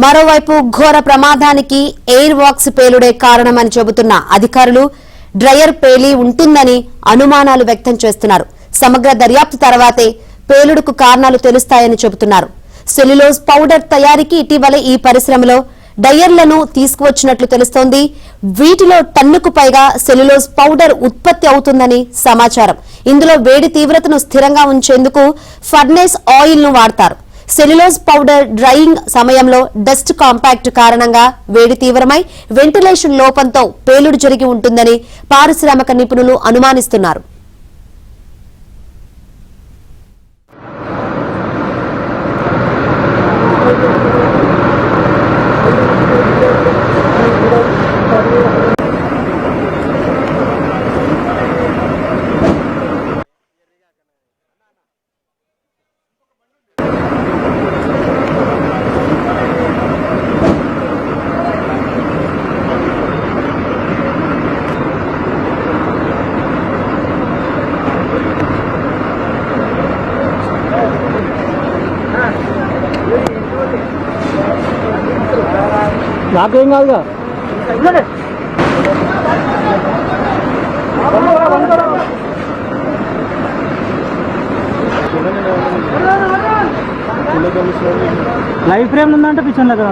మరోవైపు ఘోర ప్రమాదానికి ఎయిర్ వాక్స్ పేలుడే కారణమని చెబుతున్న అధికారులు డ్రయర్ పేలి ఉంటుందని అనుమానాలు వ్యక్తం చేస్తున్నారు. సమగ్ర దర్యాప్తు తర్వాతే పేలుడుకు కారణాలు తెలుస్తాయని చెబుతున్నారు. సెల్యులోజ్ పౌడర్ తయారీకి ఇటీవలే ఈ పరిశ్రమలో డయర్లను తీసుకువచ్చినట్లు తెలుస్తోంది. వీటిలో టన్నుకు పైగా సెల్యులోజ్ పౌడర్ ఉత్పత్తి అవుతుందని సమాచారం. ఇందులో వేడి తీవ్రతను స్థిరంగా ఉంచేందుకు ఫర్నేస్ ఆయిల్ ను వాడతారు. సెల్యులోజ్ పౌడర్ డ్రైయింగ్ సమయంలో డస్ట్ కాంపాక్ట్ కారణంగా వేడి తీవ్రమై వెంటిలేషన్ లోపంతో పేలుడు జరిగి ఉంటుందని పారిశ్రామిక నిపుణులు అనుమానిస్తున్నారు. నాకేం కాదుగా లైవ్ ఫ్రేమ్ ఉందంటే పిచ్చన్ లెక్క